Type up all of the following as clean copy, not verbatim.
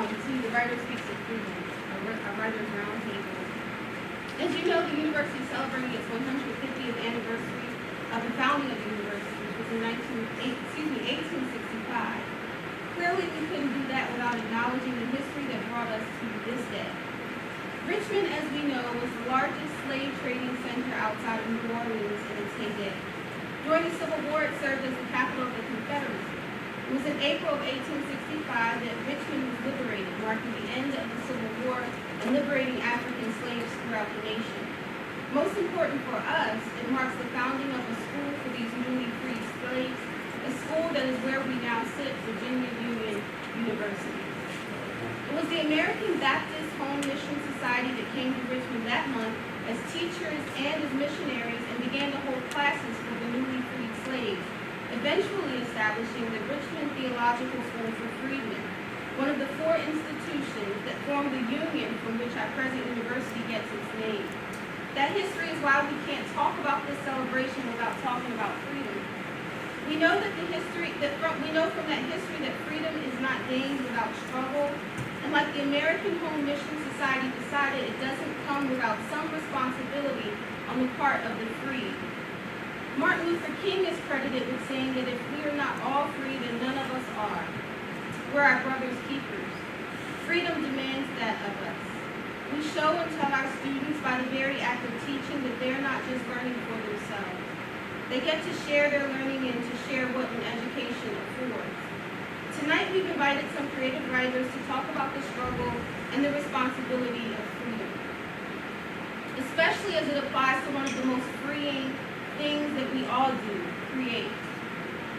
welcome to the Writer Speaks of Freedom, a writer's roundtable. As you know, the university is celebrating its 150th anniversary of the founding of the university, which was in 1865. Clearly, we couldn't do that without acknowledging the history that brought us to this day. Richmond, as we know, was the largest slave trading center outside of New Orleans in its heyday. During the Civil War, it served as the capital of the Confederacy. It was in April of 1865 that Richmond was liberated, marking the end of the Civil War and liberating African slaves throughout the nation. Most important for us, it marks the founding of a school for these newly freed slaves, a school that is where we now sit, Virginia Union University. It was the American Baptist Home Mission Society that came to Richmond that month as teachers and as missionaries and began to hold classes for the newly freed slaves, eventually establishing the Richmond Theological School for Freedmen, one of the four institutions that form the union from which our present university gets its name. That history is why we can't talk about this celebration without talking about freedom. We know from that history that freedom is not gained without struggle, and like the American Home Mission Society decided, it doesn't come without some responsibility on the part of the freed. Martin Luther King is credited with saying that if we are not all free, then none of us are. We're our brother's keepers. Freedom demands that of us. We show and tell our students by the very act of teaching that they're not just learning for themselves. They get to share their learning and to share what an education affords. Tonight we've invited some creative writers to talk about the struggle and the responsibility of freedom, especially as it applies to one of the most freeing things that we all do, create.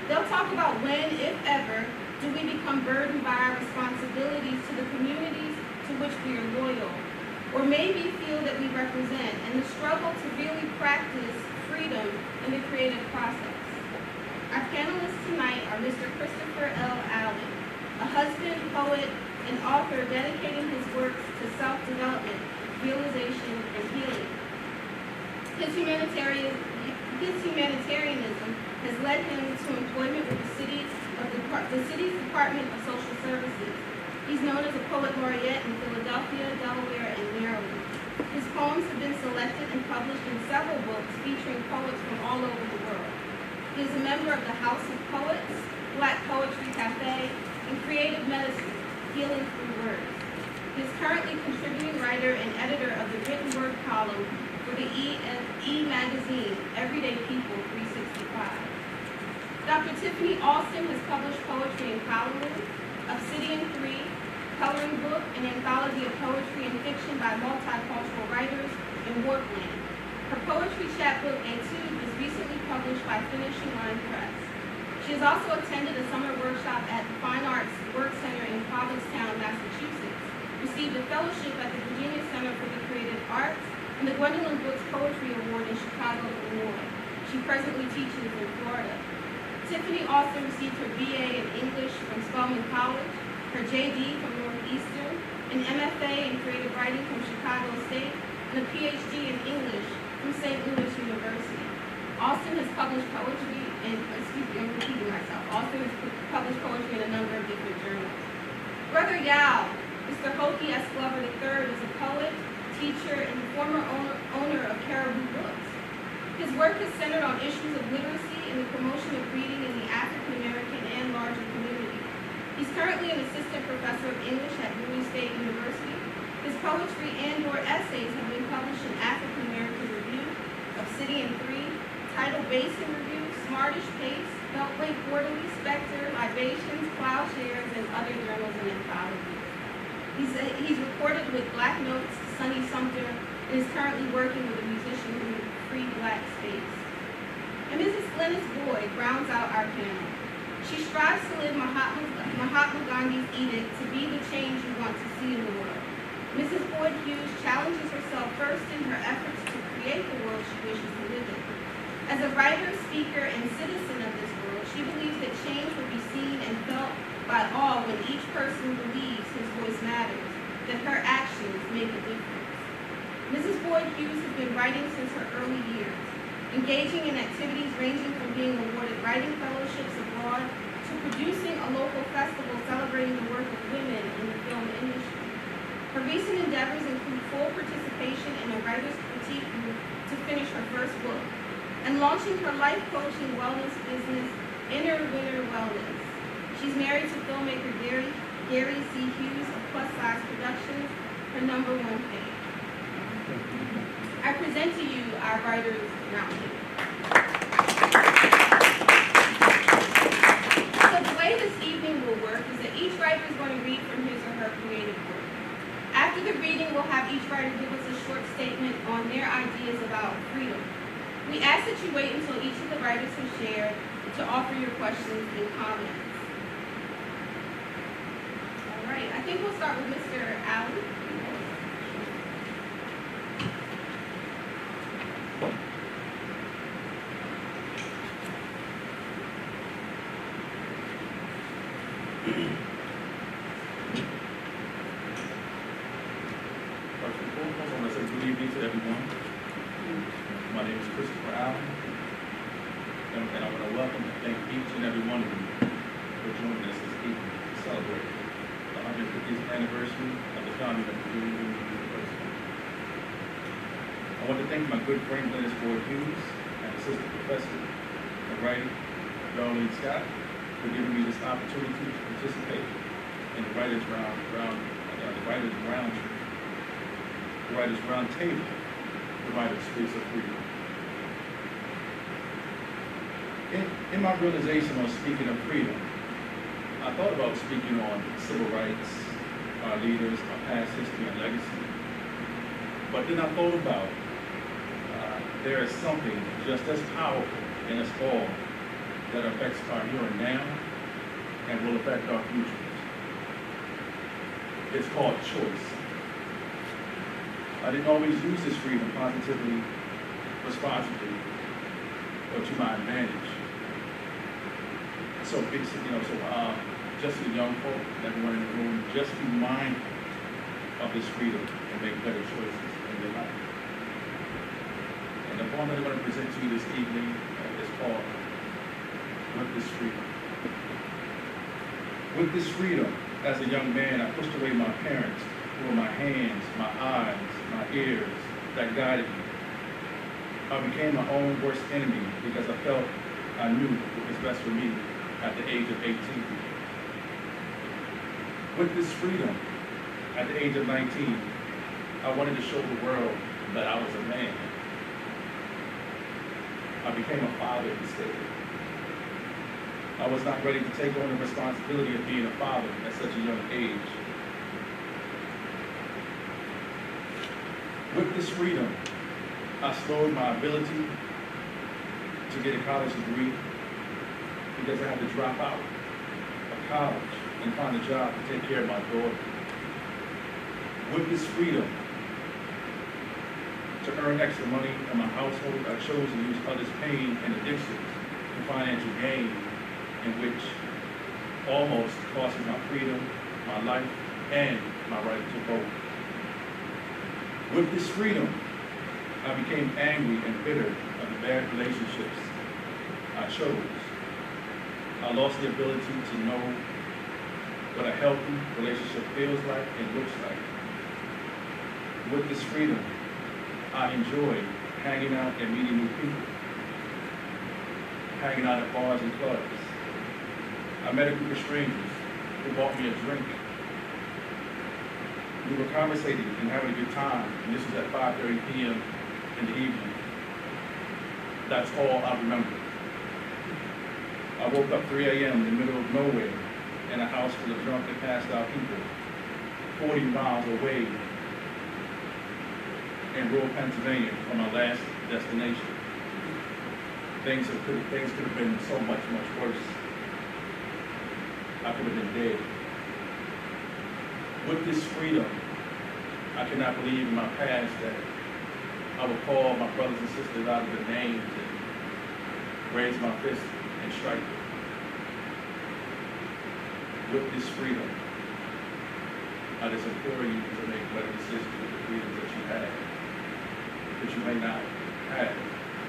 They'll talk about when, if ever, do we become burdened by our responsibilities to the communities to which we are loyal, or maybe feel that we represent, and the struggle to really practice freedom in the creative process. Our panelists tonight are Mr. Christopher L. Allen, a husband, poet, and author dedicating his works to self-development, realization, and healing. His humanitarianism has led him to employment with the city's Department of Social Services. He's known as a poet laureate in Philadelphia, Delaware, and Maryland. His poems have been selected and published in several books featuring poets from all over the world. He is a member of the House of Poets, Black Poetry Cafe, and Creative Medicine, Healing Through Words. He is currently contributing writer and editor of the written word column for the E magazine, Everyday People 365. Dr. Tiffany Alston has published poetry in Column, Obsidian 3, Coloring Book, an anthology of poetry and fiction by multicultural writers, and Warpland. Her poetry chapbook, Etude, was recently published by Finishing Line Press. She has also attended a summer workshop at the Fine Arts Work Center in Provincetown, Massachusetts, received a fellowship at the Virginia Center for the Creative Arts, and the Gwendolyn Brooks Poetry Award in Chicago, Illinois. She presently teaches in Florida. Tiffany also received her BA in English from Spelman College, her JD from Northeastern, an MFA in Creative Writing from Chicago State, and a PhD in English from St. Louis University. Austin has published poetry in, I'm repeating myself. Austin has published poetry in a number of different journals. Brother Yao, Mr. Hoke S. Glover III, is a poet, teacher, and former owner of Caribou Books. His work is centered on issues of literacy and the promotion of reading in the African American and larger community. He's currently an assistant professor of English at Bowie State University. His poetry and/or essays have been published in African American Review, Obsidian 3, Tidal Basin Review, Smartish Pace, Beltway Quarterly, Spectre, Libations, Plowshares, and other journals and anthologies. He's recorded with Black Notes, Sonny Sumter, and is currently working with a musician group, Free Black Space. And Mrs. Glynis Boyd rounds out our panel. She strives to live Mahatma Gandhi's edict to be the change you want to see in the world. Mrs. Boyd-Hughes challenges herself first in her efforts to create the world she wishes to live in. As a writer, speaker, and citizen of this world, she believes that change will be seen and felt by all when each person believes his voice matters, that her actions make a difference. Mrs. Boyd-Hughes has been writing since her early years, engaging in activities ranging from being awarded writing fellowships abroad to producing a local festival celebrating the work of women in the film industry. recent endeavors include full participation in a writer's critique group to finish her first book, and launching her life coaching wellness business, Inner Winner Wellness. She's married to filmmaker Gary C. Hughes of Plus Size Productions, her #1 fan. I present to you our Writers Roundtable. So the way this evening will work is that each writer is going to read from his or her creative work. After the reading, we'll have each writer give us a short statement on their ideas about freedom. We ask that you wait until each of the writers has shared to offer your questions and comments. All right, I think we'll start with Mr. Allen. First and foremost, I want to say good evening to everyone. My name is Christopher Allen, and I want to welcome and thank each and every one of you for joining us this evening to celebrate the 150th anniversary of the founding of the University. I want to thank my good friend Glynis Boyd-Hughes and assistant professor of writing, Bowie Scott, for giving me this opportunity to participate in the Writers Round Table, the Writers Space of Freedom. In my realization on speaking of freedom, I thought about speaking on civil rights, our leaders, our past history and legacy. But then I thought about there is something just as powerful in us all that affects our here and now and will affect our futures. It's called choice. I didn't always use this freedom positively, responsibly, or to my advantage. So, just the young folk, everyone in the room, just be mindful of this freedom and make better choices in your life. And the poem that I'm going to present to you this evening is called With This Freedom. With this freedom, as a young man, I pushed away my parents, who were my hands, my eyes, my ears, that guided me. I became my own worst enemy because I felt I knew what was best for me at the age of 18. With this freedom, at the age of 19, I wanted to show the world that I was a man. I became a father instead. I was not ready to take on the responsibility of being a father at such a young age. With this freedom, I slowed my ability to get a college degree because I had to drop out of college and find a job to take care of my daughter. With this freedom to earn extra money in my household, I chose to use others' pain and addictions for financial gain, in which almost cost me my freedom, my life, and my right to vote. With this freedom, I became angry and bitter of the bad relationships I chose. I lost the ability to know what a healthy relationship feels like and looks like. With this freedom, I enjoy hanging out and meeting new people, hanging out at bars and clubs. I met a group of strangers who bought me a drink. We were conversating and having a good time, and this was at 5:30 p.m. in the evening. That's all I remember. I woke up 3 a.m. in the middle of nowhere in a house full of drunk and passed out people, 40 miles away in rural Pennsylvania from my last destination. Things could have been so much worse. I could have been dead. With this freedom, I cannot believe in my past that I would call my brothers and sisters out of their names and raise my fist and strike them. With this freedom, I just implore you to make better decisions with the freedoms that you have, that you may not have.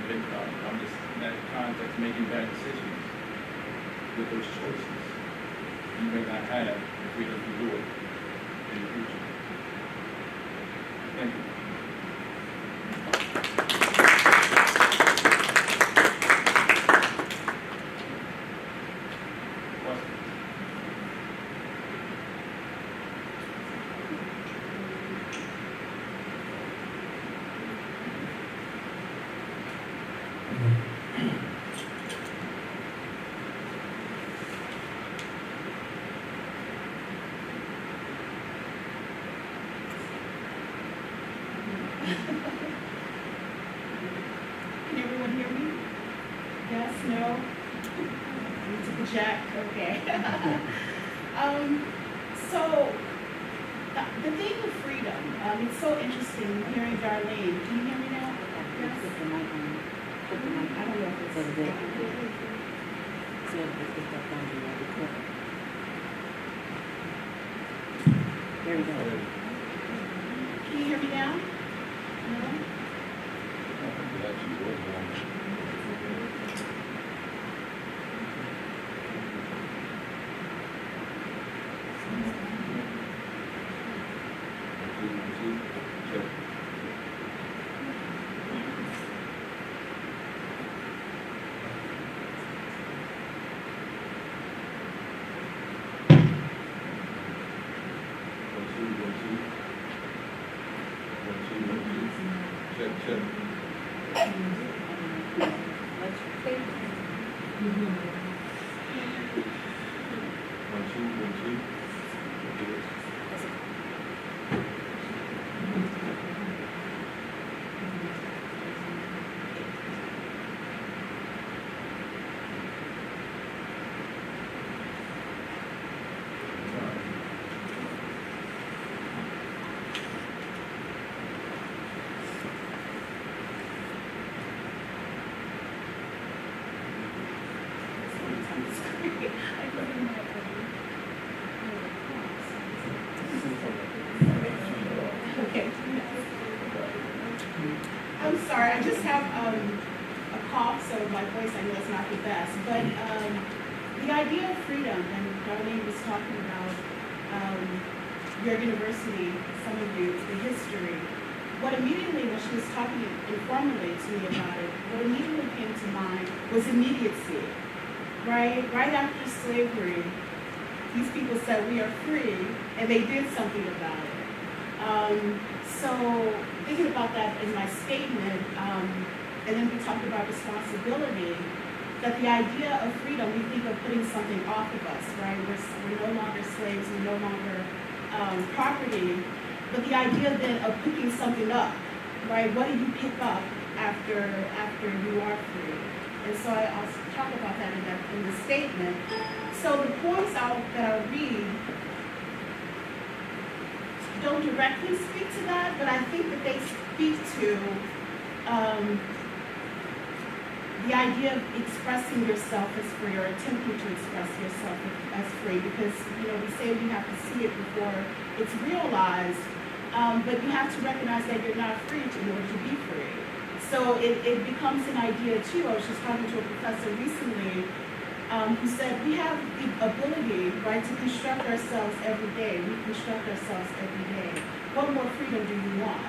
I'm just in that context making bad decisions with those choices. You may not have the freedom to do it in the future. Can everyone hear me? Yes, no? I need to project, okay. So, the theme of freedom, it's so interesting hearing Darlene. Can you hear me now? Yes? Put the mic on. Put the mic I don't know if it's... so that they can hear it. So if they pick up on you, I'll record. There we go. Can you hear me now? No? Check. Let's take. 1, 2. Okay. I'm sorry, I just have a cough, so my voice I know is not the best. But the idea of freedom, and Darlene was talking about your university, some of you, the history. What immediately, when she was talking informally to me about it, what immediately came to mind was immediacy. Right after slavery, these people said we are free, and they did something about it. So thinking about that in my statement, and then we talked about responsibility, that the idea of freedom, we think of putting something off of us, right? We're no longer slaves, we're no longer property, but the idea then of picking something up, right? What do you pick up after you are free? And so I'll talk about that in the statement. So the points that I'll read don't directly speak to that, but I think that they speak to the idea of expressing yourself as free, or attempting to express yourself as free, because we say we have to see it before it's realized, but you have to recognize that you're not free in order to be free. So it becomes an idea too. I was just talking to a professor recently who said we have the ability, right, to construct ourselves every day. We construct ourselves every day. What more freedom do you want,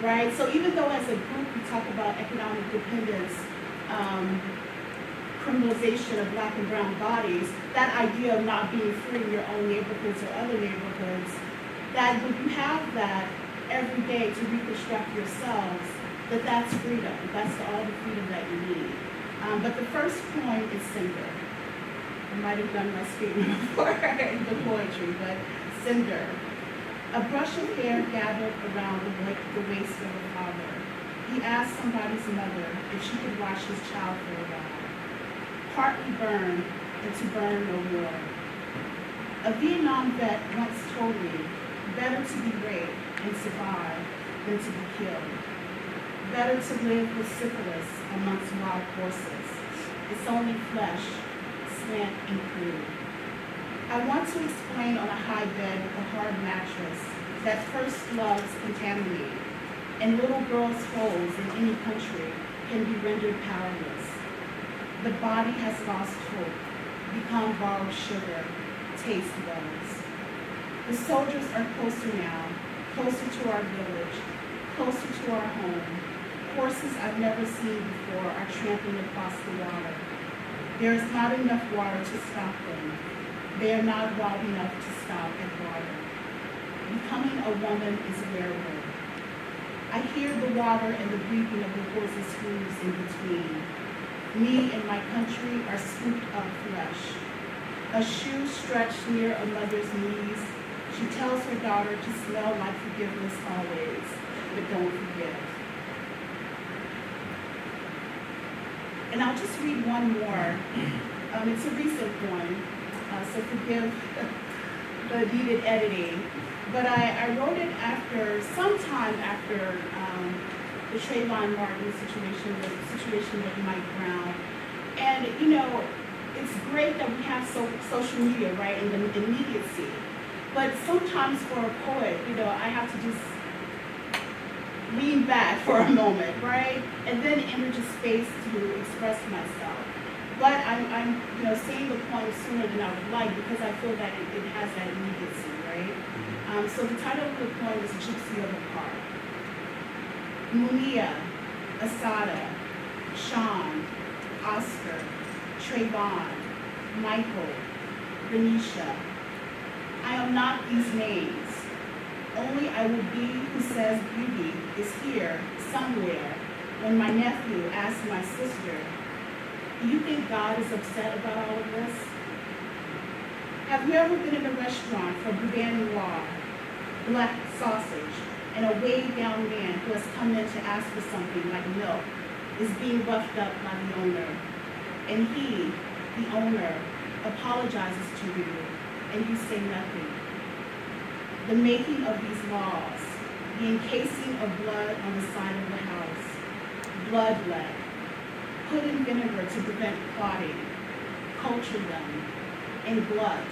right? So even though as a group we talk about economic dependence, criminalization of black and brown bodies, that idea of not being free in your own neighborhoods or other neighborhoods, that when you have that every day to reconstruct yourselves, that's freedom. That's all the freedom that you need. But the first point is cinder. I might have done my statement before the poetry, but cinder. A brush of hair gathered around the waist of a father. He asked somebody's mother if she could watch his child for a while. Partly burned, and to burn no more. A Vietnam vet once told me, better to be raped and survive than to be killed. Better to live with syphilis amongst wild horses. It's only flesh, slant and crude. I want to explain on a high bed with a hard mattress that first loves contaminate, and little girls' holes in any country can be rendered powerless. The body has lost hope, become borrowed sugar, taste buds. The soldiers are closer now, closer to our village, closer to our home. Horses I've never seen before are trampling across the water. There is not enough water to stop them. They are not wild enough to stop at water. Becoming a woman is wearable. I hear the water and the breathing of the horse's hooves in between. Me and my country are scooped up flesh. A shoe stretched near a mother's knees. She tells her daughter to smell like forgiveness always. but don't forgive. And I'll just read one more. It's a recent one, so forgive the needed editing. But I wrote it sometime after the Trayvon Martin situation, the situation with Mike Brown. And, you know, it's great that we have social media, right, and the immediacy. But sometimes for a poet, you know, I have to just lean back for a moment, right? And then enter a space to express myself. But I'm you know, saying the poem sooner than I would like because I feel that it has that immediacy, right? So the title of the poem is Gypsy of the Park. Munia, Asada, Sean, Oscar, Trayvon, Michael, Renisha. I am not these names. Only I will be who says beauty is here, somewhere, when my nephew asked my sister, do you think God is upset about all of this? Have you ever been in a restaurant for boudin noir, black sausage, and a weighed-down man who has come in to ask for something like milk is being roughed up by the owner, and he, the owner, apologizes to you, and you say nothing? The making of these laws, the encasing of blood on the side of the house, blood lead, put in vinegar to prevent clotting, culture them, in blood,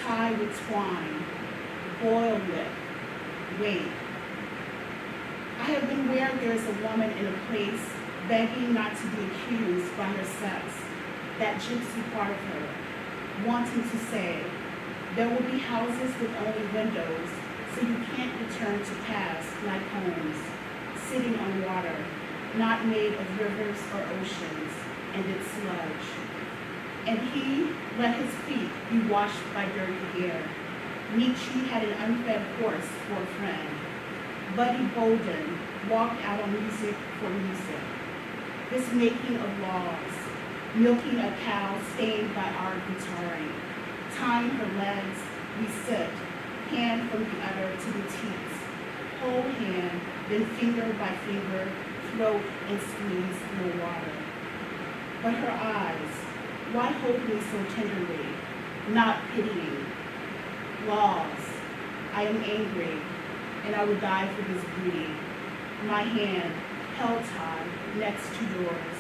tie with twine, boil with, wait. I have been where there is a woman in a place begging not to be accused by her sex, that gypsy part of her, wanting to say, there will be houses with only windows, so you can't return to past like homes, sitting on water, not made of rivers or oceans, and its sludge. And he let his feet be washed by dirty air. Nietzsche had an unfed horse for a friend. Buddy Bolden walked out on music for music. This making of laws, milking a cow stained by our guitaring, tying her legs, we sit, hand from the other to the teats, whole hand, then finger by finger, throat and squeeze no water. But her eyes, why hold me so tenderly, not pitying? Laws, I am angry, and I would die for this beauty. My hand, held high, next to yours,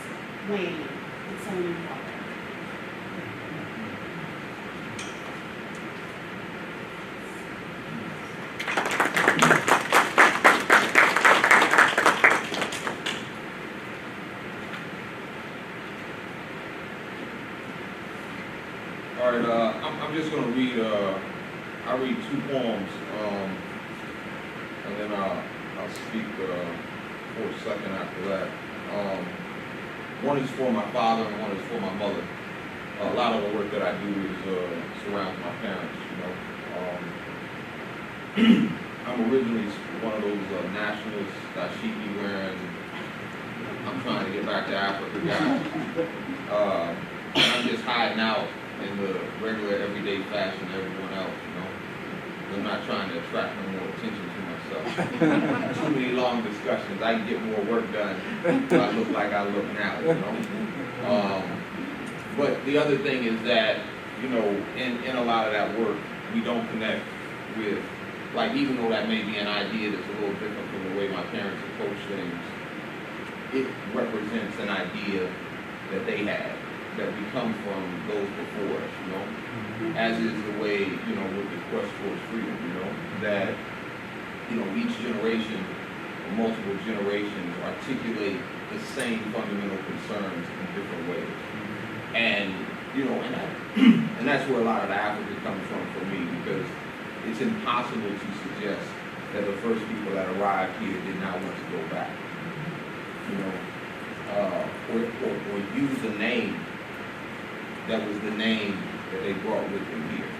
weighing its only water. All right, I'm just going to read, I'll read two poems, and then I'll speak for a second after that. One is for my father and one is for my mother. A lot of the work that I do is surrounds my parents, you know. I'm originally one of those nationalists that she'd be wearing, I'm trying to get back to Africa guys. And I'm just hiding out in the regular, everyday fashion of everyone else, you know. I'm not trying to attract no more attention to myself. Too many long discussions. I can get more work done if I look like I look now, you know. But the other thing is that, you know, in a lot of that work, we don't connect with, like, even though that may be an idea that's a little different from the way my parents approach things, it represents an idea that they had, that we come from those before us, you know, as is the way, you know, with the quest towards freedom, you know, that, you know, each generation, or multiple generations, articulate the same fundamental concerns in different ways. And, you know, and that's where a lot of the Africa comes from for me, because it's impossible to suggest that the first people that arrived here did not want to go back, you know, or use a name that was the name that they brought with them here.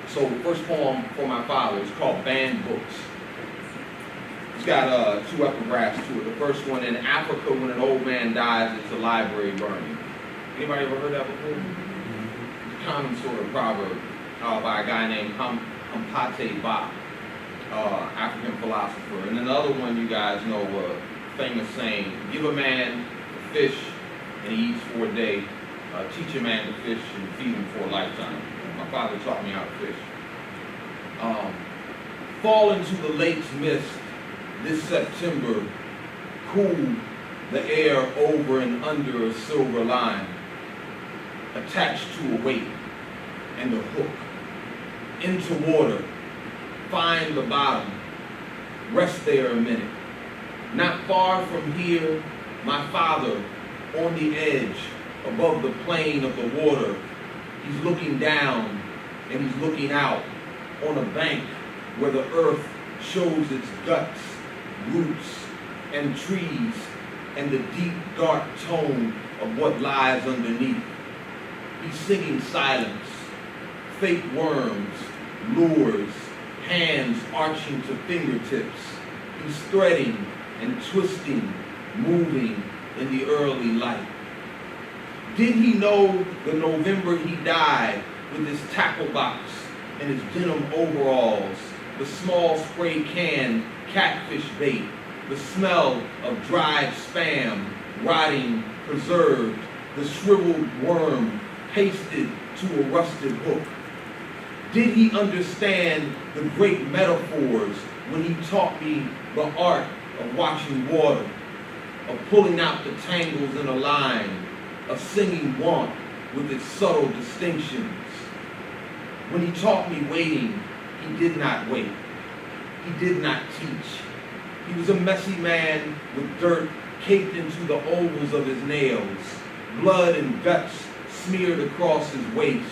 So the first poem for my father is called Banned Books. It's got two epigraphs to it. The first one, in Africa, when an old man dies, it's a library burning. Anybody ever heard that before? It's a common sort of proverb by a guy named Hampate Ba. African philosopher. And then the other one you guys know, famous saying, give a man a fish and he eats for a day, teach a man to fish and feed him for a lifetime. My father taught me how to fish. Fall into the lake's mist this September, cool the air over and under a silver line, attached to a weight and a hook. Into water, find the bottom, rest there a minute. Not far from here, my father, on the edge, above the plane of the water, he's looking down and he's looking out on a bank where the earth shows its guts, roots, and trees, and the deep, dark tone of what lies underneath. He's singing silence, fake worms, lures, hands arching to fingertips. He's threading and twisting, moving in the early light. Did he know the November he died with his tackle box and his denim overalls, the small spray can catfish bait, the smell of dried spam, rotting, preserved, the shriveled worm pasted to a rusted hook? Did he understand the great metaphors when he taught me the art of watching water, of pulling out the tangles in a line, of singing want with its subtle distinctions? When he taught me waiting, he did not wait. He did not teach. He was a messy man with dirt caked into the ovals of his nails, blood and guts smeared across his waist,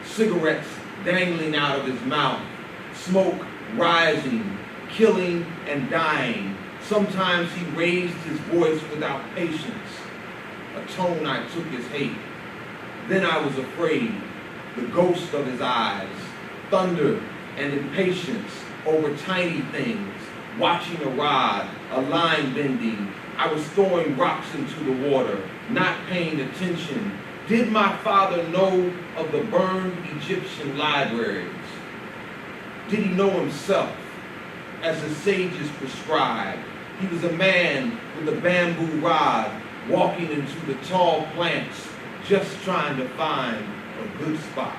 cigarettes dangling out of his mouth, smoke rising, killing and dying. Sometimes he raised his voice without patience, a tone I took as hate. Then I was afraid, the ghost of his eyes, thunder and impatience over tiny things, watching a rod, a line bending. I was throwing rocks into the water, not paying attention. Did my father know of the burned Egyptian libraries? Did he know himself, as the sages prescribed? He was a man with a bamboo rod, walking into the tall plants, just trying to find a good spot.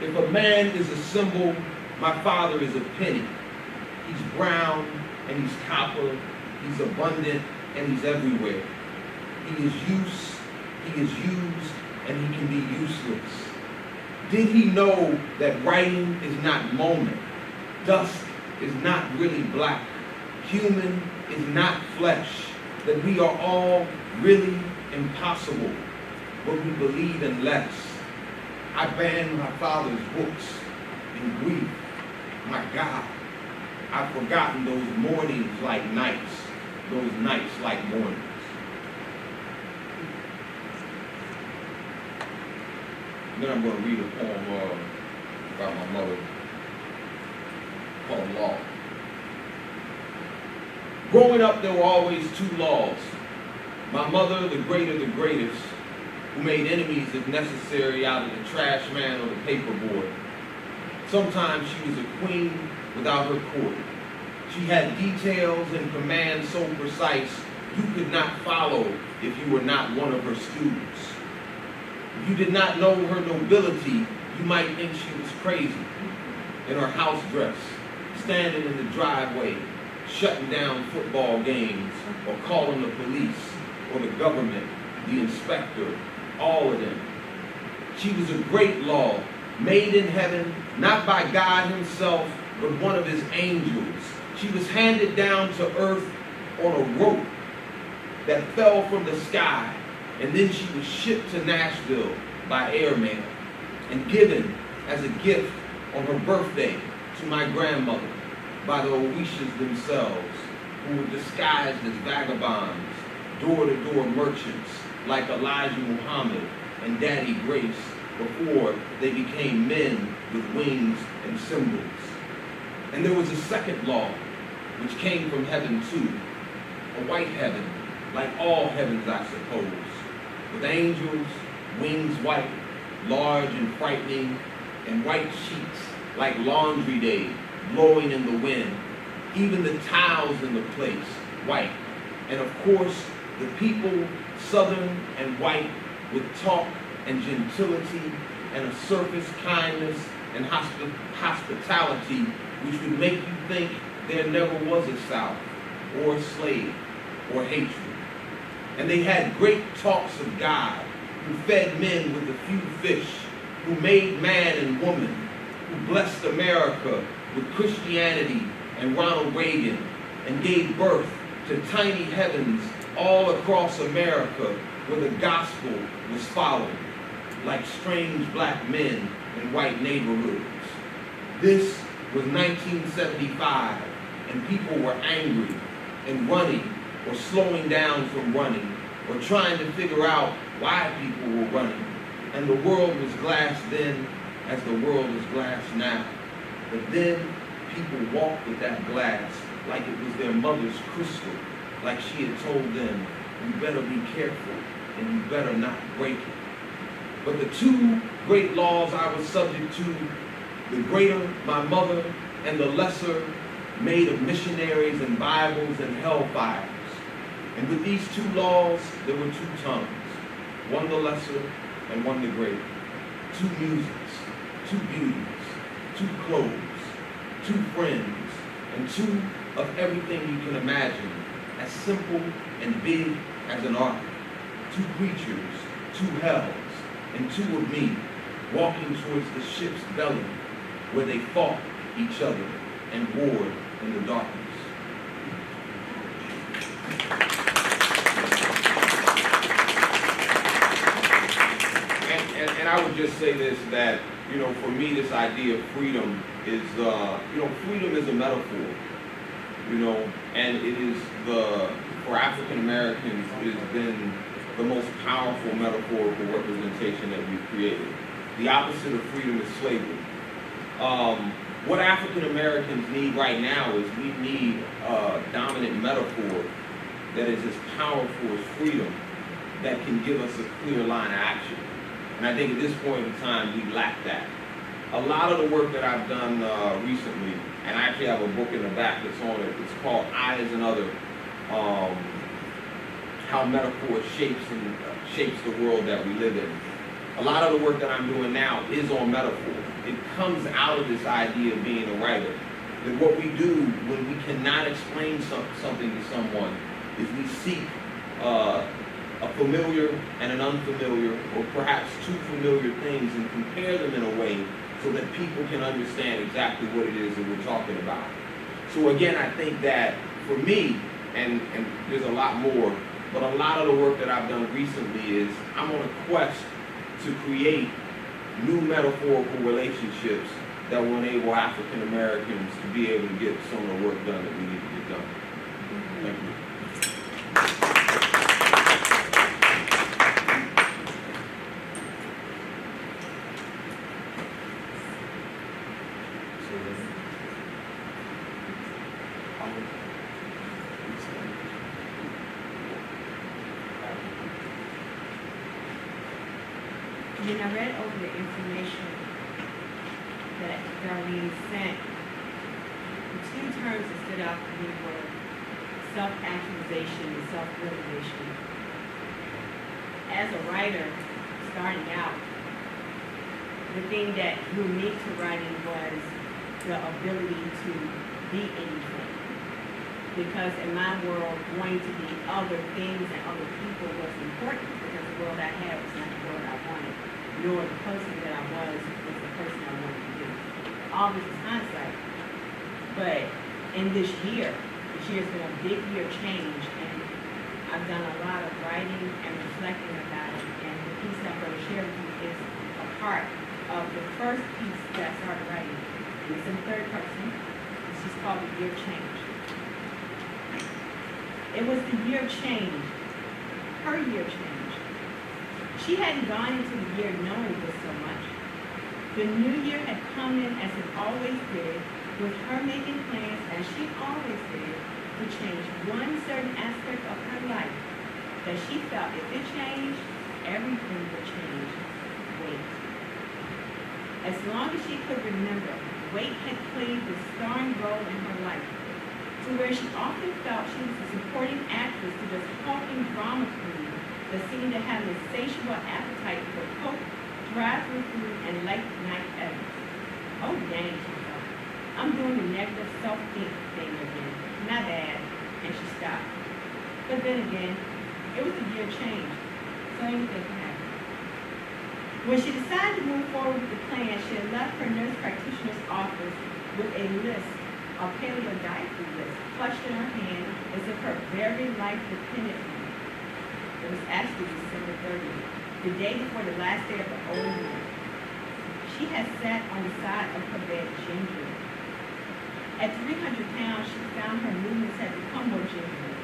If a man is a symbol, my father is a penny. He's brown and he's copper, he's abundant and he's everywhere. He is use, he is used, and he can be useless. Did he know that writing is not moment? Dust is not really black. Human is not flesh. That we are all really impossible, but we believe in less. I banned my father's books in grief. My God, I've forgotten those mornings like nights, those nights like mornings. Then I'm going to read a poem about my mother called Law. Growing up, there were always two laws. My mother, the great of the greatest, who made enemies if necessary out of the trash man or the paperboard. Sometimes she was a queen without her court. She had details and commands so precise you could not follow if you were not one of her students. If you did not know her nobility, you might think she was crazy. In her house dress, standing in the driveway, shutting down football games, or calling the police, or the government, the inspector, all of them. She was a great law, made in heaven, not by God himself, but one of his angels. She was handed down to earth on a rope that fell from the sky, and then she was shipped to Nashville by airmail and given as a gift on her birthday to my grandmother by the Oishas themselves, who were disguised as vagabonds, door-to-door merchants like Elijah Muhammad and Daddy Grace before they became men with wings and symbols. And there was a second law, which came from heaven too, a white heaven, like all heavens, I suppose, with angels, wings white, large and frightening, and white sheets like laundry day blowing in the wind, even the tiles in the place, white. And of course, the people, Southern and white, with talk and gentility and a surface kindness and hospitality, which would make you think there never was a South, or a slave, or hatred. And they had great talks of God, who fed men with a few fish, who made man and woman, who blessed America with Christianity and Ronald Reagan, and gave birth to tiny heavens all across America where the gospel was followed, like strange black men in white neighborhoods. This was 1975, and people were angry and running, or slowing down from running, or trying to figure out why people were running. And the world was glass then as the world is glass now. But then people walked with that glass like it was their mother's crystal, like she had told them, you better be careful and you better not break it. But the two great laws I was subject to, the greater my mother and the lesser, made of missionaries and Bibles and hellfires. And with these two laws, there were two tongues, one the lesser and one the greater, two musics, two beauties, two clothes, two friends, and two of everything you can imagine, as simple and big as an ark, two preachers, two hells, and two of me, walking towards the ship's belly, where they fought each other and warred in the darkness. And I would just say this, that, for me, this idea of freedom is, freedom is a metaphor, and it is for African Americans, it has been the most powerful metaphorical representation that we've created. The opposite of freedom is slavery. What African Americans need right now is we need a dominant metaphor that is as powerful as freedom, that can give us a clear line of action. And I think at this point in time, we lack that. A lot of the work that I've done recently, and I actually have a book in the back that's on it, it's called I as Another, how metaphor shapes the world that we live in. A lot of the work that I'm doing now is on metaphor. It comes out of this idea of being a writer. That what we do when we cannot explain something to someone is we seek a familiar and an unfamiliar, or perhaps two familiar things, and compare them in a way so that people can understand exactly what it is that we're talking about. So again, I think that for me, and there's a lot more, but a lot of the work that I've done recently is I'm on a quest to create new metaphorical relationships that will enable African Americans to be able to get some of the work done that we need to get done. Thank you. When I read over the information that Darlene sent, the two terms that stood out for me were self-actualization and self-realization. As a writer, starting out, the thing that drew me to writing was the ability to be anything. Because in my world, wanting to be other things and other people was important, because the world I had was not the world I wanted, nor the person that I was the person I wanted to be. All this is hindsight. But in this year's been a big year change, and I've done a lot of writing and reflecting about it, and the piece that I'm going to share with you is a part of the first piece that I started writing. It's in third person. It's just called The Year Change. It was the year change, her year change. She hadn't gone into the year knowing this so much. The new year had come in as it always did, with her making plans, as she always did, to change one certain aspect of her life that she felt if it changed, everything would change. Wait. As long as she could remember, weight had played the starring role in her life, to where she often felt she was a supporting actress to this hulking drama queen that seemed to have an insatiable appetite for Coke, drive-through food, and late-night events. Oh, dang, she thought. I'm doing the negative self-think thing again. My bad. And she stopped. But then again, it was a year change, so anything can happen. When she decided to move forward with the plan, she had left her nurse practitioner's office with a list, a paleo diet food list, clutched in her hand as if her very life depended on it. It was actually December 30th, the day before the last day of the old year. She had sat on the side of her bed gingerly. At 300 pounds, she found her movements had become more gingerly,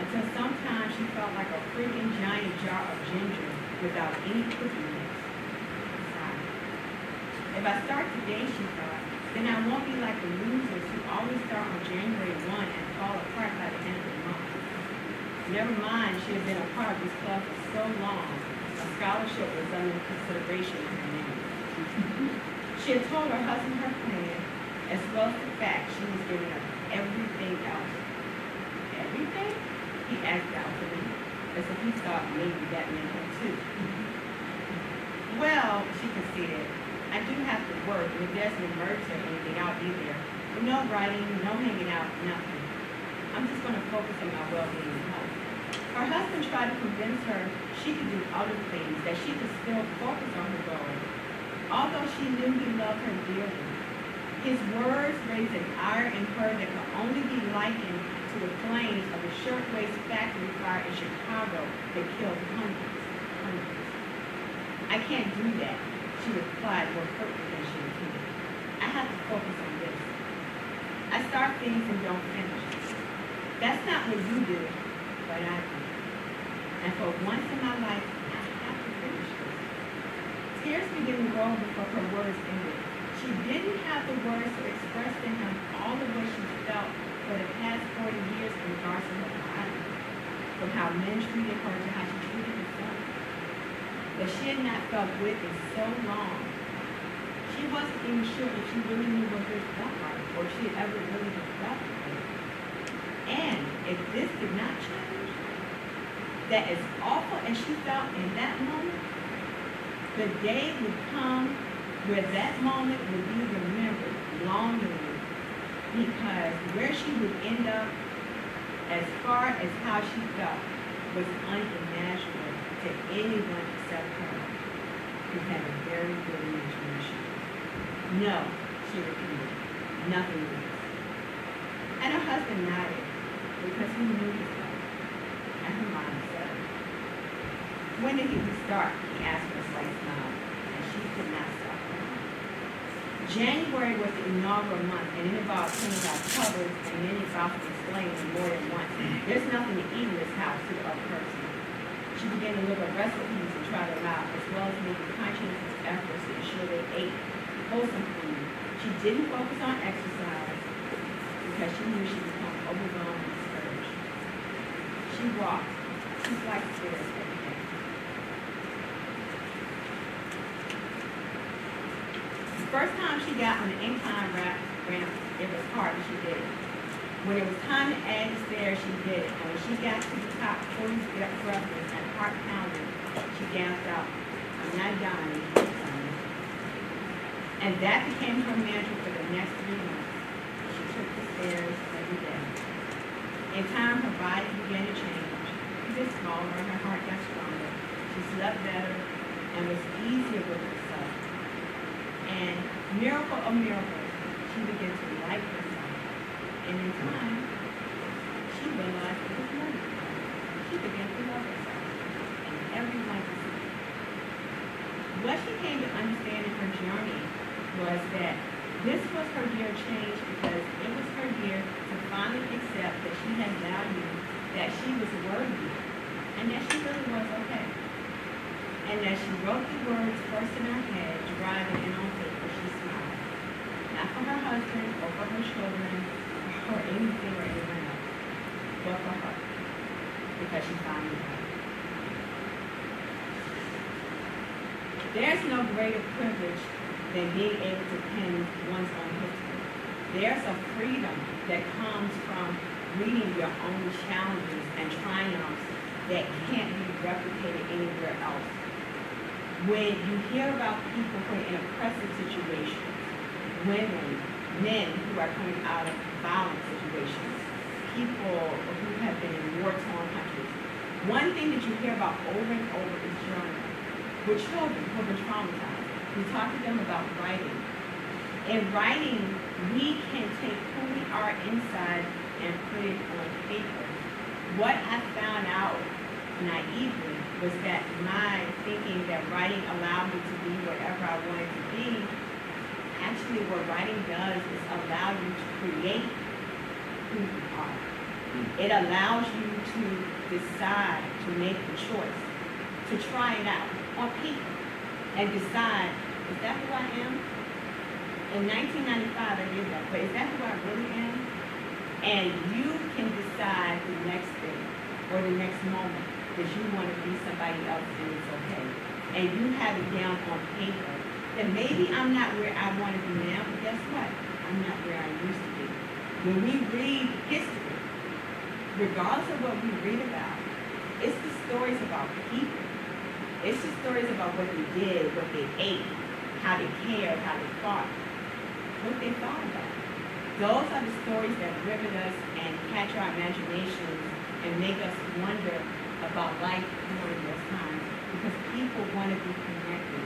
until sometimes she felt like a freaking giant jar of ginger without any cookie mix. If I start today, she thought, then I won't be like the losers who always start on January 1 and fall apart by the end of the month. Never mind, she had been a part of this club for so long, a scholarship was under consideration for many. She had told her husband her plan, as well as the fact she was giving up everything else. Everything? He asked doubtfully, as if he thought maybe that meant her too. Well, she conceded, I do have to work, and if there's an emergency or anything, I'll be there. No writing, no hanging out, nothing. I'm just going to focus on my well-being and health. Her husband tried to convince her she could do other things, that she could still focus on her goals. Although she knew he loved her dearly, his words raised an ire in her that could only be likened to the flames of a shirtwaist factory fire in Chicago that killed hundreds. I can't do that, she replied more hurtfully than she intended. I have to focus on this. I start things and don't finish. That's not what you do, but I do. And for once in my life, I have to finish this. Tears began to roll before her words ended. She didn't have the words to express to him all the way she felt for the past 40 years in regards to her body, from how men treated her to how she treated herself. That she had not felt good in so long. She wasn't even sure if she really knew what this felt like, or if she had ever really felt it. And if this did not change, that as awful as she felt in that moment, the day would come where that moment would be remembered longingly, because where she would end up, as far as how she felt, was unimaginable to anyone except her, who had a very good imagination. No, she repeated, nothing is. And her husband nodded, because he knew his wife, and her mind settled. When did he start? He asked with a slight smile, and she could not stop crying. January was the inaugural month, and it involved cleaning out cupboards and many boxes explaining more than once. There's nothing to eat in this house to the other person. She began to look at recipes and try them out, as well as making conscientious efforts to ensure they ate wholesome food. She didn't focus on exercise because she knew she'd become overwhelmed and discouraged. She walked 2 flights of stairs every day. The first time she got on the incline ramp, it was hard, but she did it. When it was time to add the stairs, she did it. And when she got to the top, fully breathless and heart pounding, she gasped out, I'm not dying, son. And that became her mantra for the next 3 months. She took the stairs every day. In time, her body began to change. She got smaller and her heart got stronger. She slept better and was easier with herself. And miracle of miracles, she began to like herself. And in time, she realized it was money. She began to love herself. And everyone could see it. What she came to understand in her journey was that this was her year of change, because it was her year to finally accept that she had value, that she was worthy, and that she really was okay. And as she wrote the words first in her head, driving and on paper, she smiled. Not for her husband or for her children or anything or anyone else, but for her, because she finally got it. There's no greater privilege than being able to pen one's own history. There's a freedom that comes from reading your own challenges and triumphs that can't be replicated anywhere else. When you hear about people who are in oppressive situations, women, men who are coming out of violent situations, people who have been in war-torn countries, one thing that you hear about over and over is journaling. With children who have been traumatized, we talk to them about writing. In writing, we can take who we are inside and put it on paper. What I found out naively was that my thinking that writing allowed me to be whatever I wanted to be, actually what writing does is allow you to create who you are. It allows you to decide, to make the choice, to try it out on paper and decide, is that who I am? In 1995, I did that, but is that who I really am? And you can decide the next thing or the next moment that you want to be somebody else and it's okay. And you have it down on paper that maybe I'm not where I want to be now, but guess what? I'm not where I used to be. When we read history, regardless of what we read about, it's the stories about people. It's the stories about what they did, what they ate, how they cared, how they fought, what they thought about. Those are the stories that rivet us and catch our imaginations and make us wonder about life during those times because people want to be connected.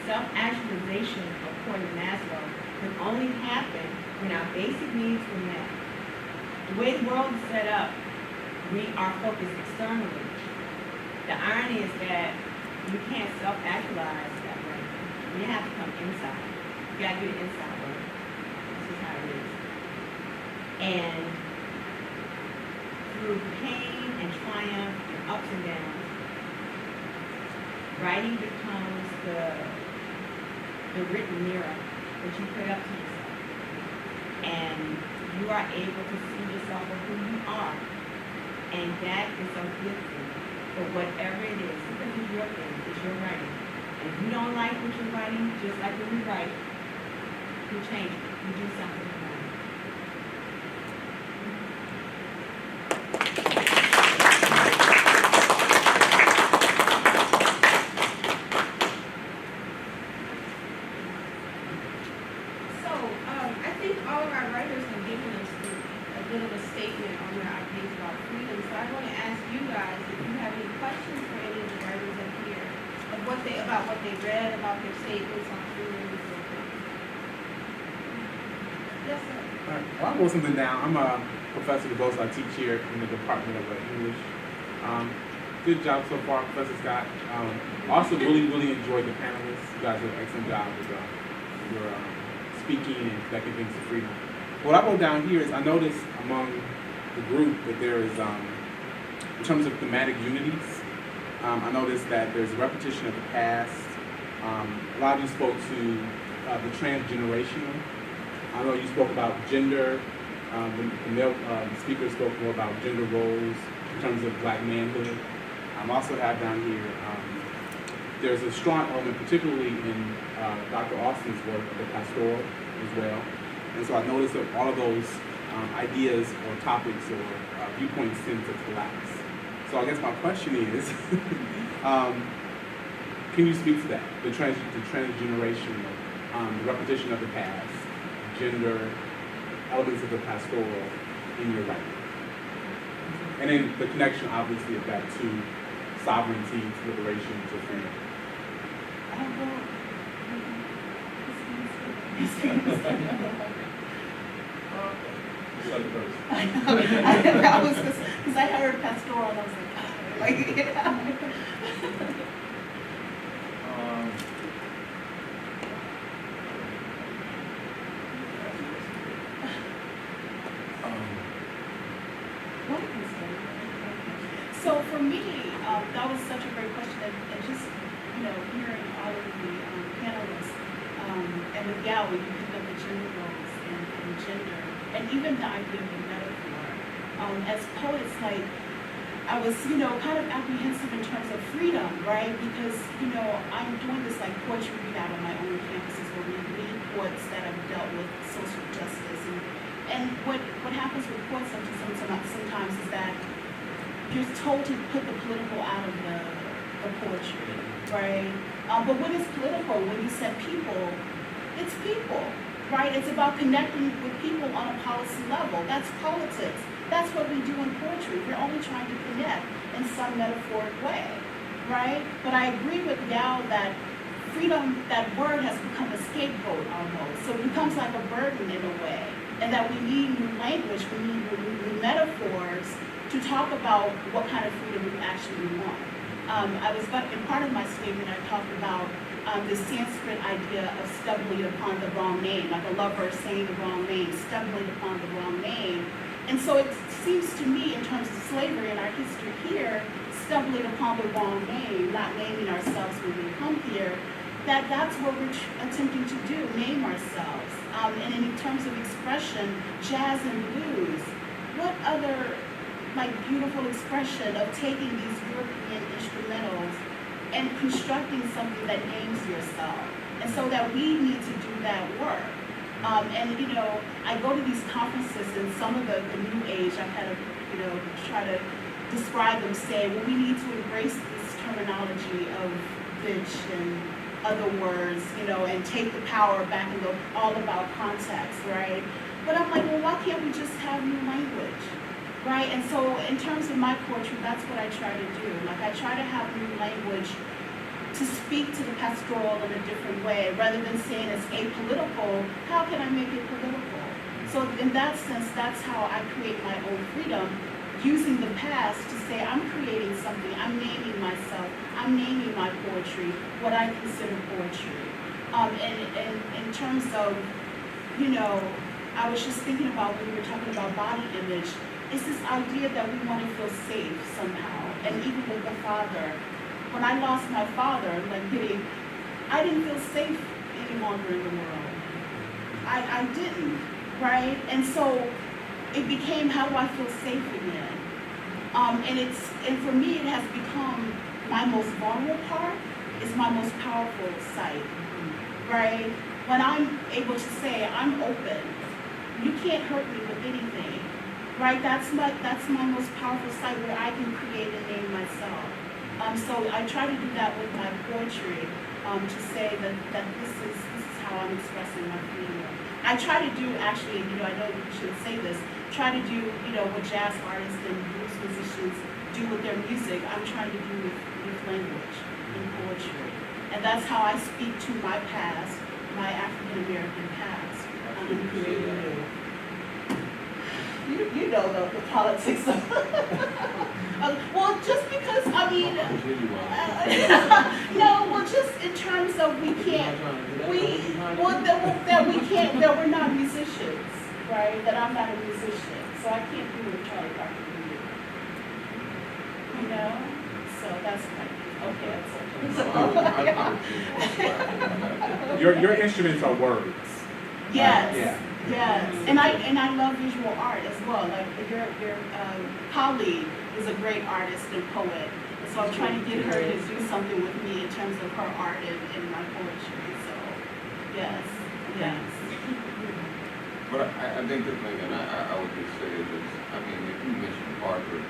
Self-actualization, according to Maslow, can only happen when our basic needs were met. The way the world is set up, we are focused externally. The irony is that you can't self-actualize that way. You have to come inside. You gotta do the inside work. This is how it is. And through pain and triumph and ups and downs, writing becomes the written mirror that you put up to yourself. And you are able to see yourself for who you are. And that is a good thing for whatever it is. This is your thing, it's your writing. And if you don't like what you're writing, just like when we write, you change it, you do something about it. So, I think all of our writers have given us a bit of a statement on their ideas about freedom. So I want to ask you guys if you have any questions for any of the writers up here about what they read, about their statements on freedom and so forth. Yes, sir. Well, I wrote something down. I'm a professor at both. I teach here in the Department of English. Good job so far, Professor Scott. Also, really enjoyed the panelists. You guys did an excellent job with your speaking and connecting things to freedom. What I wrote down here is I noticed among the group that there is, in terms of thematic unities, I noticed that there's a repetition of the past. A lot of you spoke to the transgenerational. I know you spoke about gender. The male speaker spoke more about gender roles in terms of black manhood. I also have down here, there's a strong element, particularly in Dr. Austin's work, of the pastoral as well. And so I noticed that all of those ideas or topics or viewpoints tend to collapse. So I guess my question is, can you speak to that? The transgenerational, the repetition of the past, gender, elements of the pastoral in your writing. And then the connection, obviously, of that to sovereignty, to liberation, to freedom. That was because I heard pastoral and I was like, So for me, that was such a great question, and just hearing all of the panelists and the gallery, you picked up the gender roles and gender, and even the idea of the metaphor. As poets, I was, kind of apprehensive in terms of freedom, right? Because, I'm doing this like poetry readout on my own campuses where we read poets that have dealt with social justice. And what happens with poets sometimes is that you're told to put the political out of the poetry, right? But what is political? When you said people, it's people, right? It's about connecting with people on a policy level. That's politics. That's what we do in poetry. We're only trying to connect in some metaphoric way, right? But I agree with Yao that freedom, that word has become a scapegoat almost. So it becomes like a burden in a way. And that we need new language, we need new metaphors to talk about what kind of freedom we actually want. In part of my statement, I talked about the Sanskrit idea of stumbling upon the wrong name, like a lover saying the wrong name, stumbling upon the wrong name. And so it seems to me, in terms of slavery and our history here, stumbling upon the wrong name, not naming ourselves when we come here, that's what we're attempting to do, name ourselves. And in terms of expression, jazz and blues, what other beautiful expression of taking these European instrumentals and constructing something that names yourself? And so that we need to do that work. I go to these conferences, and some of the new age, I kind of, try to describe them, say, well, we need to embrace this terminology of bitch and other words, and take the power back and go all about context, right? But I'm like, well, why can't we just have new language, right? And so in terms of my poetry, that's what I try to do. Like, I try to have new language to speak to the pastoral in a different way, rather than saying it's apolitical. How can I make it political? So in that sense, that's how I create my own freedom, using the past to say I'm creating something, I'm naming myself, I'm naming my poetry, what I consider poetry. And in terms of, I was just thinking about when we were talking about body image, it's this idea that we want to feel safe somehow, and even with the father. When I lost my father, I didn't feel safe any longer in the world. I didn't, right? And so it became, how do I feel safe again? And for me, it has become my most vulnerable part is my most powerful site, right? When I'm able to say, I'm open, you can't hurt me with anything, right? That's my most powerful site where I can create and name myself. So I try to do that with my poetry, to say that this is how I'm expressing my freedom. I try to do, actually, I know you should say this, try to do, what jazz artists and blues musicians do with their music, I'm trying to do with language and poetry. And that's how I speak to my past, my African American past, and creating new. You know the politics of well, just because, just in terms of that we're not musicians, right? That I'm not a musician, so I can't do what Charlie Parker did. So that's okay. Your instruments are words. Yes. Yeah. Yes, and I love visual art as well. Like your colleague is a great artist and poet, so I'm trying to get her to do something with me in terms of her art and my poetry. So, yes. But I think the thing, and I would just say is, if you mention Parker,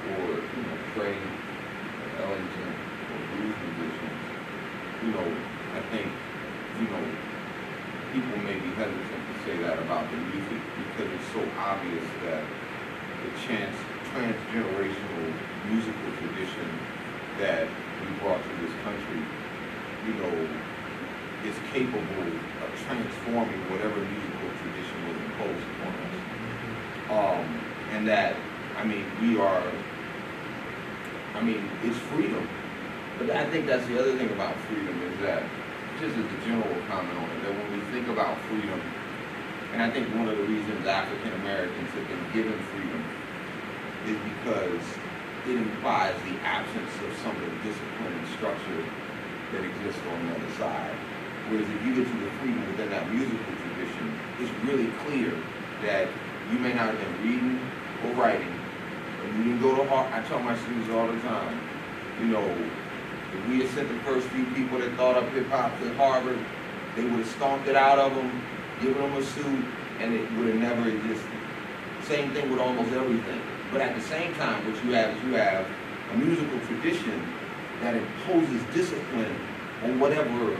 or Trey, Ellington, or blues musicians, I think, people may be hesitant to say that about the music because it's so obvious that the transgenerational musical tradition that we brought to this country, is capable of transforming whatever musical tradition was imposed upon us. And that, it's freedom. But I think that's the other thing about freedom is that, just as a general comment on it, that when we think about freedom, and I think one of the reasons African Americans have been given freedom is because it implies the absence of some of the discipline and structure that exists on the other side. Whereas if you get to the freedom within that musical tradition, it's really clear that you may not have been reading or writing, but If we didn't go to Harvard, I tell my students all the time, you know, if we had sent the first few people that thought up hip-hop to Harvard, they would have stomped it out of them, given them a suit, and it would have never existed. Same thing with almost everything. But at the same time, what you have is you have a musical tradition that imposes discipline on whatever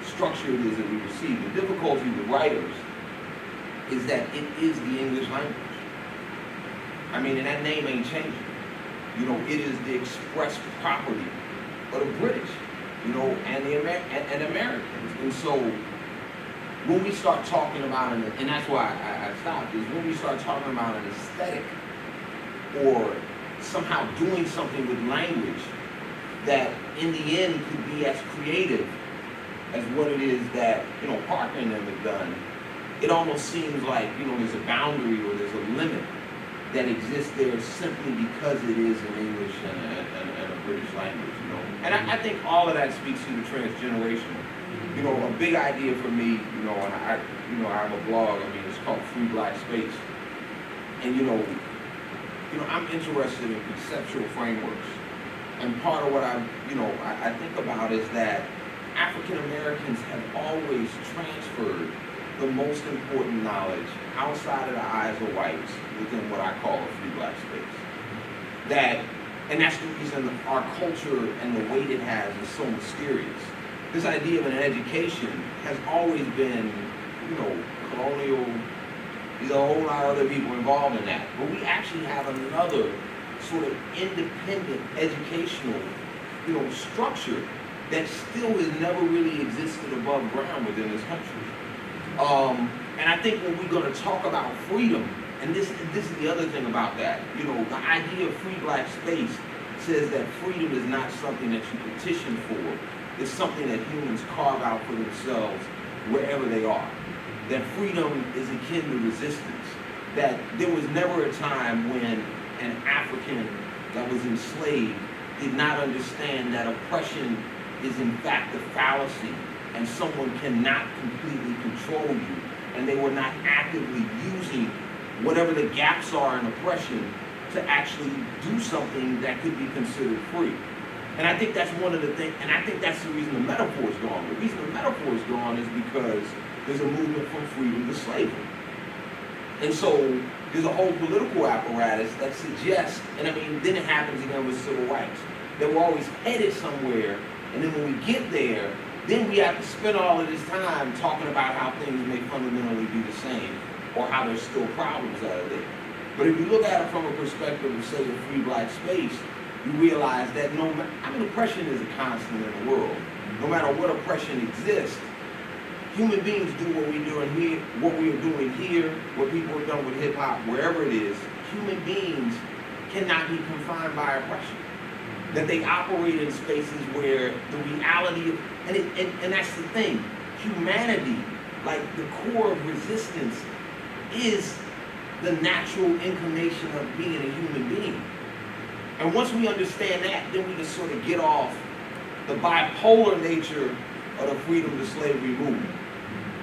structure it is that we receive. The difficulty with writers is that it is the English language. I mean, and that name ain't changing. You know, it is the express property of the British, you know, and the Americans. And so when we start talking about an, and that's why I stopped, is when we start talking about an aesthetic or somehow doing something with language that in the end could be as creative as what it is that, you know, Parker and them have done, it almost seems like, you know, there's a boundary or there's a limit that exists there simply because it is in English and a British language, you know. And I think all of that speaks to the transgenerational. You know, a big idea for me, you know, and I have a blog, I mean, it's called Free Black Space. And you know, I'm interested in conceptual frameworks. And part of what I think about is that African Americans have always transferred the most important knowledge outside of the eyes of whites within what I call a free black space. And that's the reason our culture and the weight it has is so mysterious. This idea of an education has always been, you know, colonial. There's a whole lot of other people involved in that. But we actually have another sort of independent educational, you know, structure that still has never really existed above ground within this country. And I think when we're going to talk about freedom, and this is the other thing about that, you know, the idea of free black space says that freedom is not something that you petition for. It's something that humans carve out for themselves wherever they are. That freedom is akin to resistance. That there was never a time when an African that was enslaved did not understand that oppression is in fact a fallacy and someone cannot completely control you, and they were not actively using whatever the gaps are in oppression to actually do something that could be considered free. And I think that's one of the things, and I think that's the reason the metaphor is gone. The reason the metaphor is gone is because there's a movement from freedom to slavery. And so there's a whole political apparatus that suggests, and I mean, then it happens again with civil rights, that we're always headed somewhere, and then when we get there, then we have to spend all of this time talking about how things may fundamentally be the same, or how there's still problems out of there. But if you look at it from a perspective of, say, a free black space, you realize that oppression is a constant in the world. No matter what oppression exists, human beings do what we do here, what we are doing here, what people have done with hip hop, wherever it is. Human beings cannot be confined by oppression. That they operate in spaces where the reality of, and that's the thing, humanity, like the core of resistance, is the natural inclination of being a human being. And once we understand that, then we can sort of get off the bipolar nature of the freedom to slavery movement,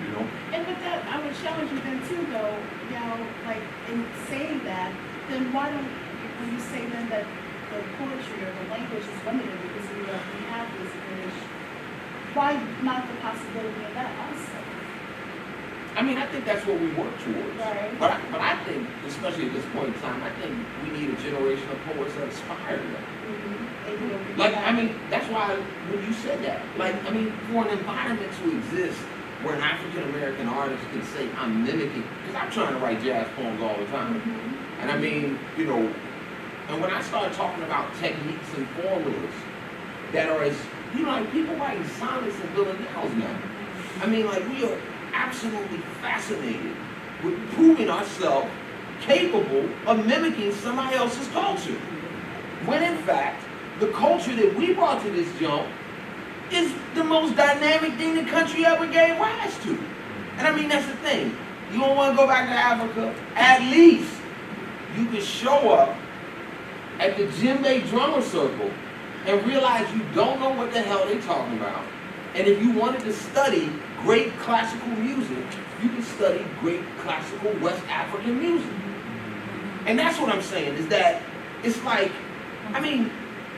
you know? And with that, I would challenge you then too, though, you know, like in saying that, then why don't, when you say then that the poetry or the language is limited because we have this British, why not the possibility of that also? I mean, I think that's what we work towards. Right. But I think, especially at this point in time, I think we need a generation of poets that aspire to that. Mm-hmm. Like, I mean, that's why when you said that, like, I mean, for an environment to exist where an African-American artist can say, I'm mimicking, because I'm trying to write jazz poems all the time. Mm-hmm. And I mean, you know, and when I start talking about techniques and formulas that are as, you know, like people writing sonnets and villanelles now. I mean, like, we are absolutely fascinated with proving ourselves capable of mimicking somebody else's culture. When in fact, the culture that we brought to this jump is the most dynamic thing the country ever gave rise to. And I mean, that's the thing. You don't want to go back to Africa? At least you can show up at the djembe drummer circle and realize you don't know what the hell they're talking about. And if you wanted to study great classical music, you can study great classical West African music. And that's what I'm saying, is that it's like, I mean,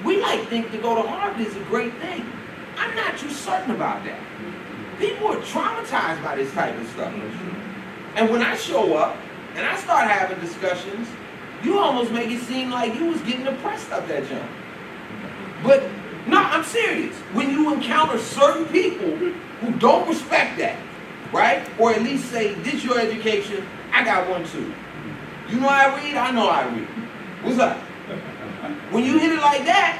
we like think to go to Harvard is a great thing. I'm not too certain about that. People are traumatized by this type of stuff. And when I show up and I start having discussions, you almost make it seem like you was getting oppressed up that jump. But no, I'm serious. When you encounter certain people who don't respect that, right? Or at least say, this your education, I got one too. You know I read? I know I read. What's up? When you hit it like that,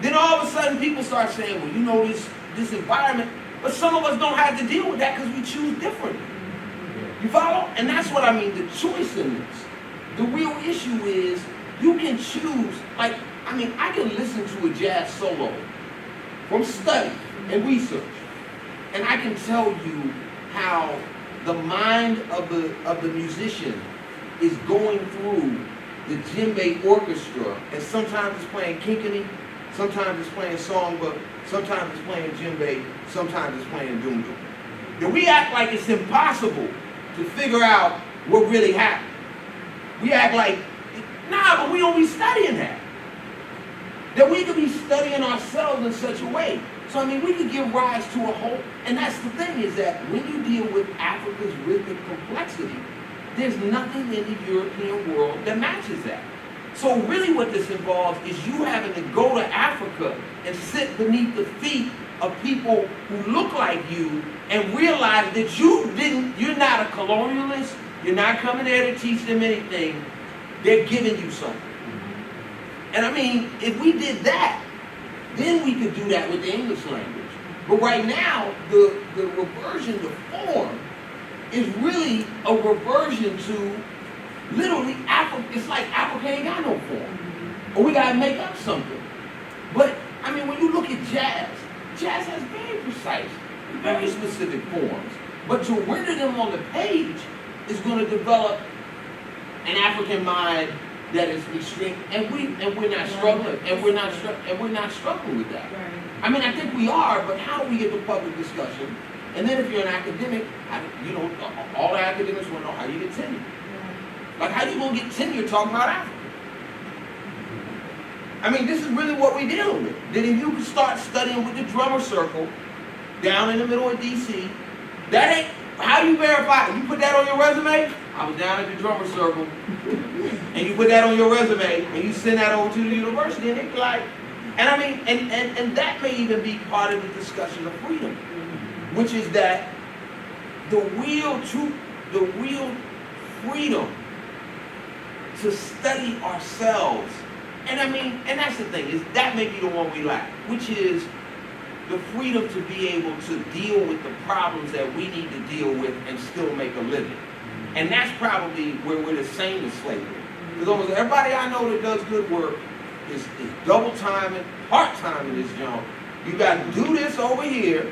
then all of a sudden people start saying, well, you know this environment, but some of us don't have to deal with that because we choose differently. You follow? And that's what I mean, the choice in this. The real issue is you can choose, like, I mean, I can listen to a jazz solo from study and research, and I can tell you how the mind of the musician is going through the djembe orchestra, and sometimes it's playing kinkani, sometimes it's playing songbook, sometimes it's playing djembe, sometimes it's playing dunga. Then we act like it's impossible to figure out what really happened. We act like, nah, but we don't be studying that. That we could be studying ourselves in such a way. So I mean, we could give rise to a whole, and that's the thing is that when you deal with Africa's rhythmic complexity, there's nothing in the European world that matches that. So really what this involves is you having to go to Africa and sit beneath the feet of people who look like you and realize that you're not a colonialist, you're not coming there to teach them anything, they're giving you something. And I mean, if we did that, then we could do that with the English language. But right now, the reversion to form is really a reversion to literally Africa. It's like Africa ain't got no form. Or we gotta make up something. But I mean, when you look at jazz has very precise, very specific forms. But to render them on the page is gonna develop an African mind that is extreme, and we're not struggling, and we're not struggling with that. Right. I mean, I think we are, but how do we get the public discussion? And then if you're an academic, you know, all the academics want to know how you get tenure. Like, how you gonna get tenure talking about Africa? I mean, this is really what we're dealing with. That if you start studying with the drummer circle down in the middle of DC, that ain't, how you verify it? You put that on your resume? I was down at the drummer circle, and you put that on your resume, and you send that over to the university, and they be like, and I mean, and that may even be part of the discussion of freedom, which is that the real freedom to study ourselves, and I mean, and that's the thing, is that may be the one we lack, which is the freedom to be able to deal with the problems that we need to deal with and still make a living. And that's probably where we're the same as slavery. Because almost everybody I know that does good work is double timing, part timing this job. You got to do this over here.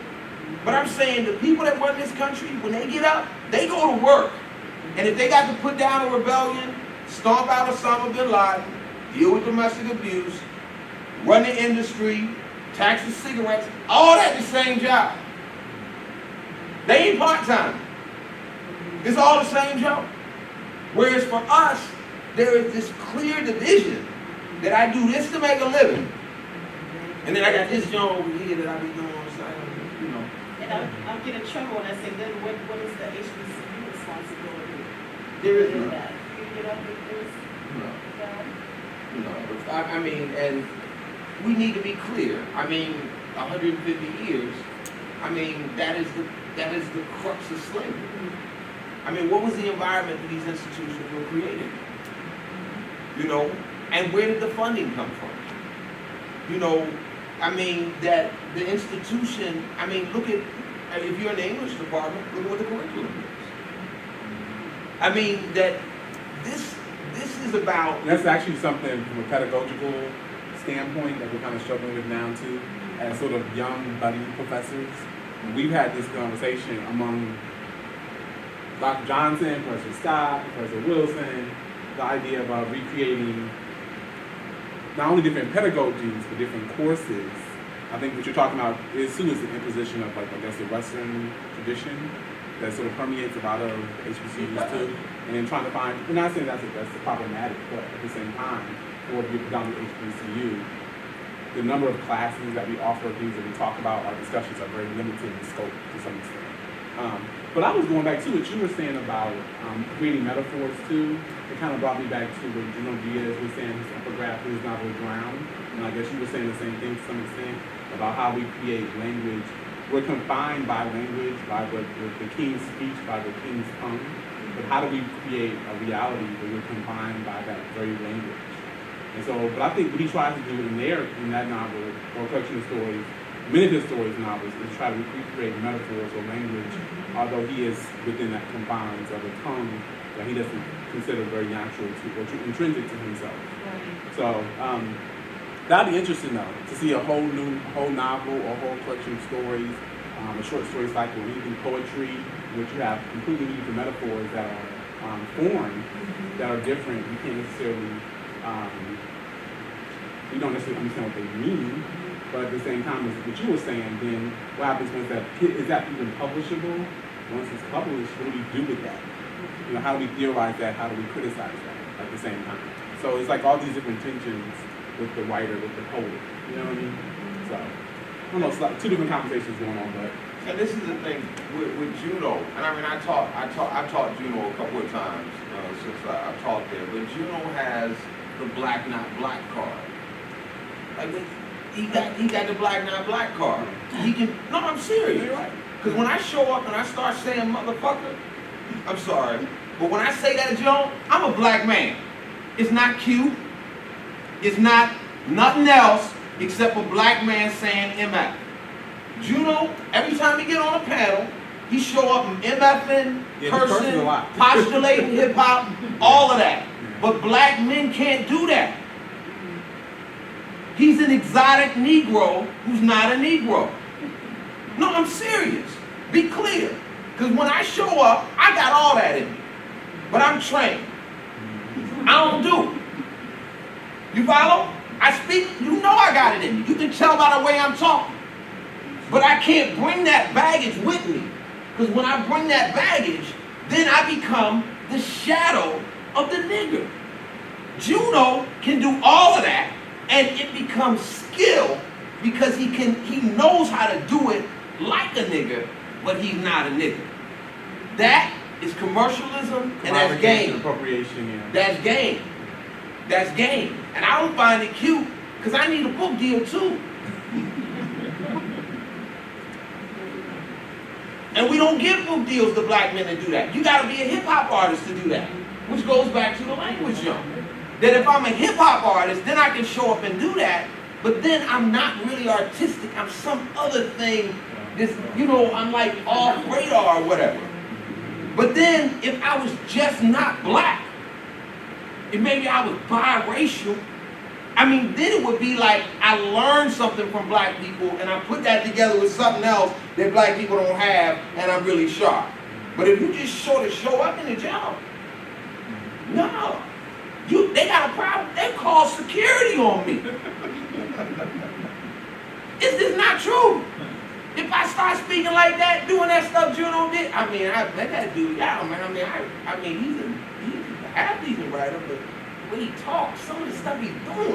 But I'm saying the people that run this country, when they get up, they go to work. And if they got to put down a rebellion, stomp out Osama bin Laden, deal with domestic abuse, run the industry, tax the cigarettes, all that the same job. They ain't part-time. It's all the same job. Whereas for us, there is this clear division that I do this to make a living, and then I got this job over here that I be doing on the side, you know. And I'll get in trouble when I say, then what is the HBCU responsibility? There is in none. that? You know, because, No, I mean, and we need to be clear. I mean, 150 years. I mean, that is the crux of slavery. I mean, what was the environment that these institutions were created? You know, and where did the funding come from? You know, I mean, that the institution. I mean, look at, if you're in the English department, look at what the curriculum is. I mean, that this is about. That's actually something from a pedagogical standpoint that we're kind of struggling with now too, as sort of young budding professors. And we've had this conversation among Dr. Johnson, Professor Scott, Professor Wilson, the idea about recreating not only different pedagogies but different courses. I think what you're talking about is too is the imposition of, like, I guess, the Western tradition that sort of permeates a lot of HBCUs too. And then trying to find, and not saying that's problematic, but at the same time, for the predominant HBCU, the number of classes that we offer, things that we talk about, our discussions are very limited in scope to some extent. But I was going back to what you were saying about creating metaphors too. It kind of brought me back to what Juno Diaz was saying, his epigraph, his novel Drown. And I guess you were saying the same thing to some extent about how we create language. We're confined by language, by the king's speech, by the king's tongue. But how do we create a reality where we're confined by that very language? And so, but I think what he tries to do in that novel, or collection of stories, many of his stories novels, is try to recreate metaphors or language, although he is within that confines of a tongue that he doesn't consider very natural to, or intrinsic to himself. So, that'd be interesting though, to see a whole novel, or whole collection of stories, a short story cycle, even poetry, which you have completely used metaphors that are foreign, that are different. You can't necessarily, we don't necessarily understand what they mean, but at the same time, as what you were saying, then what happens once is that even publishable? Once it's published, what do we do with that? You know, how do we theorize that? How do we criticize that at the same time? So it's like all these different tensions with the writer, with the poet. You know what I mean? So I don't know. It's like two different conversations going on, but. And this is the thing with Juno, and I mean, I taught Juno a couple of times since I taught there, but Juno has the black not black card. Like he got the black not black card. He can. No, I'm serious. You're right. Because when I show up and I start saying motherfucker, I'm sorry, but when I say that, Joe, I'm a black man. It's not cute. It's not nothing else except a black man saying MF. Juno, every time he get on a panel, he show up MFing, cursing, postulating hip hop, all of that. But black men can't do that. He's an exotic Negro who's not a Negro. No, I'm serious. Be clear. Because when I show up, I got all that in me. But I'm trained. I don't do it. You follow? I speak, you know I got it in me. You can tell by the way I'm talking. But I can't bring that baggage with me. Because when I bring that baggage, then I become the shadow of the nigger. Juno can do all of that, and it becomes skill because he knows how to do it like a nigger, but he's not a nigger. That is commercialism, and that's game. Appropriation, yeah. That's game. That's game. And I don't find it cute because I need a book deal too. And we don't give book deals to black men to do that. You gotta be a hip hop artist to do that. Which goes back to the language jump. That if I'm a hip hop artist, then I can show up and do that, but then I'm not really artistic. I'm some other thing. This, you know, I'm like off radar or whatever. But then if I was just not black, if maybe I was biracial, I mean, then it would be like I learned something from black people and I put that together with something else that black people don't have, and I'm really sharp. But if you just sort of show up in the job, no. They got a problem. They call security on me. Is this not true? If I start speaking like that, doing that stuff Juno did, I mean, I let that dude out, man. I mean, he's a half decent writer, but when he talks, some of the stuff he's doing,